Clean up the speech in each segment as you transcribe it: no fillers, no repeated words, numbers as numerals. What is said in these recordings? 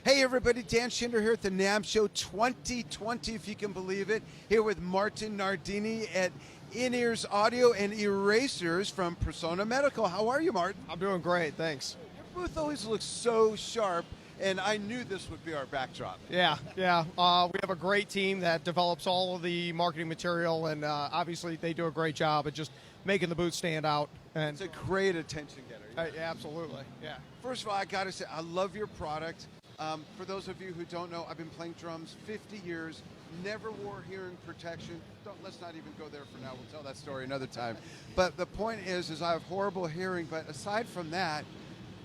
Hey everybody, Dan Schinder here at the NAMM Show 2020, if you can believe it. Here with Martin Nardini at In-Ears Audio and EARasers from Persona Medical. How are you, Martin? I'm doing great, thanks. Your booth always looks so sharp, and I knew this would be our backdrop. Yeah. We have a great team that develops all of the marketing material, and obviously they do a great job at just making the booth stand out. And It's a great attention getter. yeah, absolutely, yeah. First of all, I gotta say, I love your product. For those of you who don't know, I've been playing drums 50 years, never wore hearing protection. Let's not even go there for now. We'll tell that story another time. But the point is I have horrible hearing, but aside from that,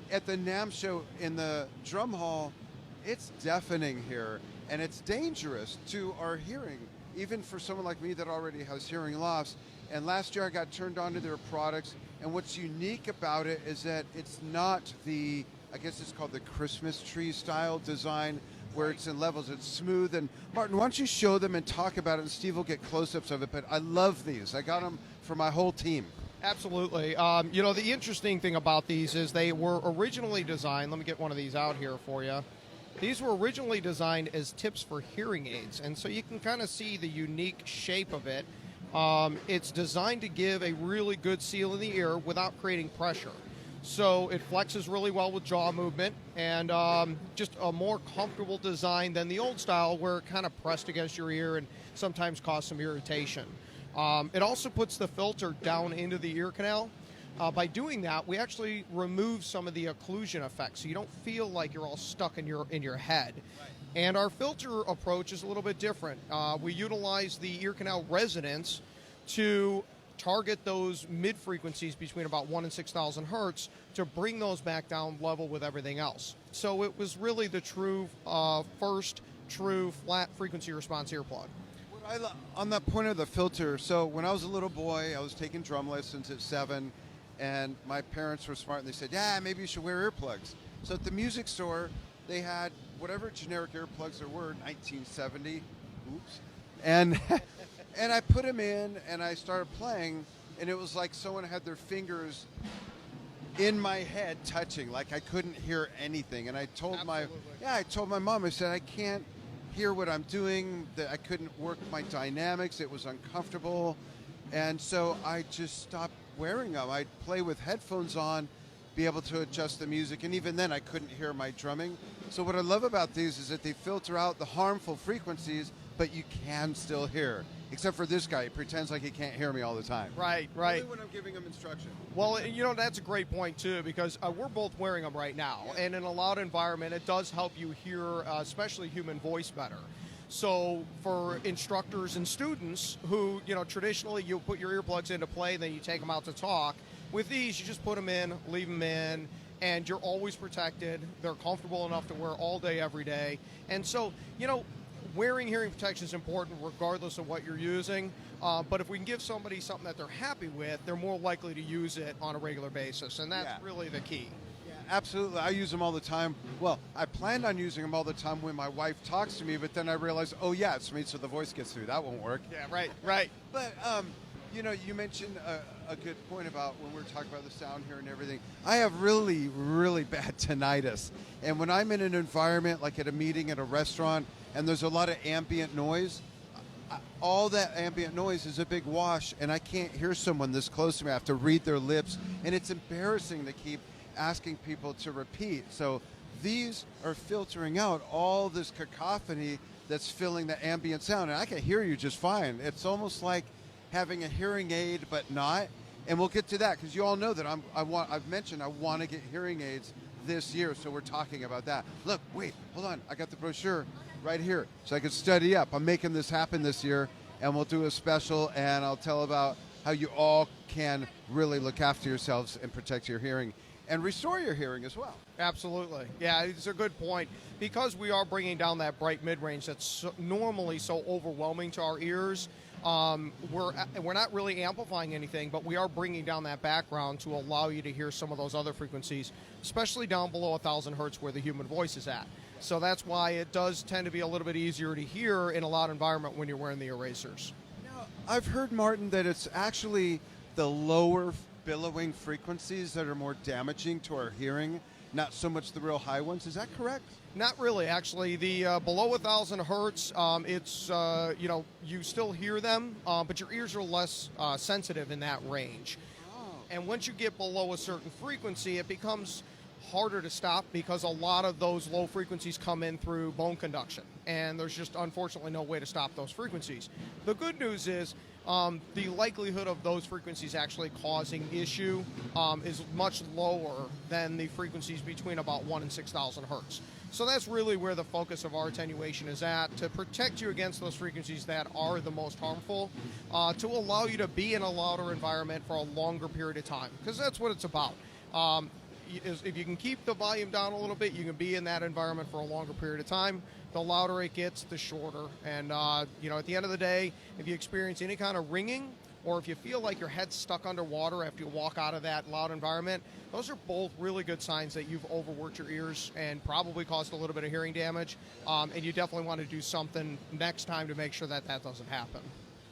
at the NAMM show in the drum hall, it's deafening here, and it's dangerous to our hearing, even for someone like me that already has hearing loss. And last year I got turned on to their products, and what's unique about it is that it's not the, I guess it's called the Christmas tree style design, where it's in levels, it's smooth. And Martin, why don't you show them and talk about it, and Steve will get close-ups of it, but I love these. I got them for my whole team. Absolutely. You know, the interesting thing about these is they were originally designed, let me get one of these out here for you. These were originally designed as tips for hearing aids, and so you can kind of see the unique shape of it. It's designed to give a really good seal in the ear without creating pressure. So it flexes really well with jaw movement, and just a more comfortable design than the old style where it kind of pressed against your ear and sometimes caused some irritation. It also puts the filter down into the ear canal. By doing that, we actually remove some of the occlusion effects, so you don't feel like you're all stuck in your head. Right. And our filter approach is a little bit different. We utilize the ear canal resonance to target those mid frequencies between about 1 and 6,000 hertz to bring those back down level with everything else. So it was really the true first true flat frequency response earplug. On that point of the filter, so when I was a little boy, I was taking drum lessons at 7, and my parents were smart and they said, yeah, maybe you should wear earplugs. So at the music store, they had whatever generic earplugs there were, 1970, oops, and and I put them in and I started playing, and it was like someone had their fingers in my head touching, like I couldn't hear anything. And I told I told my mom, I said, I can't hear what I'm doing, that I couldn't work my dynamics, it was uncomfortable, and so I just stopped wearing them. I'd play with headphones on, be able to adjust the music, and even then I couldn't hear my drumming. So what I love about these is that they filter out the harmful frequencies, but you can still hear. Except for this guy, he pretends like he can't hear me all the time. Right. Only when I'm giving him instruction. Well, you know, that's a great point, too, because we're both wearing them right now. Yeah. And in a loud environment, it does help you hear, especially human voice, better. So for instructors and students who, you know, traditionally you put your earplugs in to play, then you take them out to talk. With these, you just put them in, leave them in, and you're always protected. They're comfortable enough to wear all day, every day. And so, you know, wearing hearing protection is important regardless of what you're using, but if we can give somebody something that they're happy with, they're more likely to use it on a regular basis, and that's really the key. Yeah, absolutely. I use them all the time. Well, I planned on using them all the time when my wife talks to me, but then I realized, oh yeah, it's me, so the voice gets through. That won't work. Yeah, right. But, you know, you mentioned a good point about when we're talking about the sound here and everything. I have really, really bad tinnitus, and when I'm in an environment like at a meeting at a restaurant, and there's a lot of ambient noise, all that ambient noise is a big wash, and I can't hear someone this close to me. I have to read their lips, and it's embarrassing to keep asking people to repeat. So these are filtering out all this cacophony that's filling the ambient sound, and I can hear you just fine. It's almost like having a hearing aid, but not. And we'll get to that, because you all know that I've mentioned I want to get hearing aids this year, so we're talking about that. Look, wait, hold on, I got the brochure right here, so I can study up. I'm making this happen this year, and we'll do a special, and I'll tell about how you all can really look after yourselves and protect your hearing and restore your hearing as well. Absolutely. Yeah, it's a good point. Because we are bringing down that bright mid-range that's normally so overwhelming to our ears, we're not really amplifying anything, but we are bringing down that background to allow you to hear some of those other frequencies, especially down below 1,000 hertz where the human voice is at. So that's why it does tend to be a little bit easier to hear in a loud environment when you're wearing the EARasers. Now, I've heard, Martin, that it's actually the lower billowing frequencies that are more damaging to our hearing. not so much the real high ones. Is that correct? Not really, actually. The below 1,000 hertz, it's you still hear them, but your ears are less sensitive in that range. And once you get below a certain frequency, it becomes harder to stop because a lot of those low frequencies come in through bone conduction, and there's just unfortunately no way to stop those frequencies. The good news is the likelihood of those frequencies actually causing issue is much lower than the frequencies between about 1 and 6,000 hertz. So that's really where the focus of our attenuation is at, to protect you against those frequencies that are the most harmful, to allow you to be in a louder environment for a longer period of time, because that's what it's about. If you can keep the volume down a little bit, you can be in that environment for a longer period of time. The louder it gets, the shorter. And, at the end of the day, if you experience any kind of ringing, or if you feel like your head's stuck underwater after you walk out of that loud environment, those are both really good signs that you've overworked your ears and probably caused a little bit of hearing damage. And you definitely want to do something next time to make sure that that doesn't happen.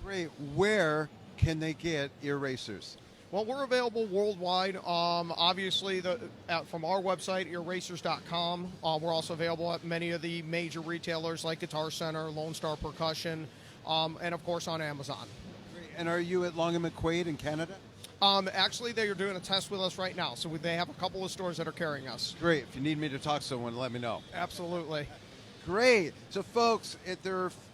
Great. Where can they get EARasers? Well, we're available worldwide. Obviously, from our website, EARasers.com. We're also available at many of the major retailers like Guitar Center, Lone Star Percussion, and of course on Amazon. Great. And are you at Long and McQuaid in Canada? Actually, they are doing a test with us right now, so they have a couple of stores that are carrying us. Great. If you need me to talk to someone, let me know. Absolutely. Great. So, folks,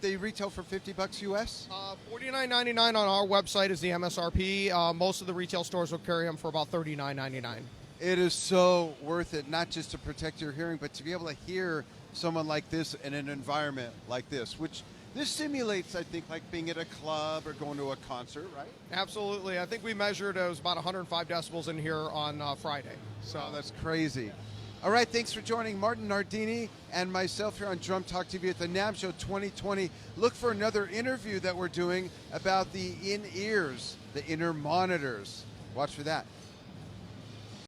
they retail for $50 US? $49.99 on our website is the MSRP. Most of the retail stores will carry them for about $39.99. It is so worth it, not just to protect your hearing, but to be able to hear someone like this in an environment like this, which this simulates, I think, like being at a club or going to a concert, right? Absolutely. I think we measured it was about 105 decibels in here on Friday. So that's crazy. All right, thanks for joining Martin Nardini and myself here on Drum Talk TV at the NAMM Show 2020. Look for another interview that we're doing about the in-ears, the inner monitors. Watch for that.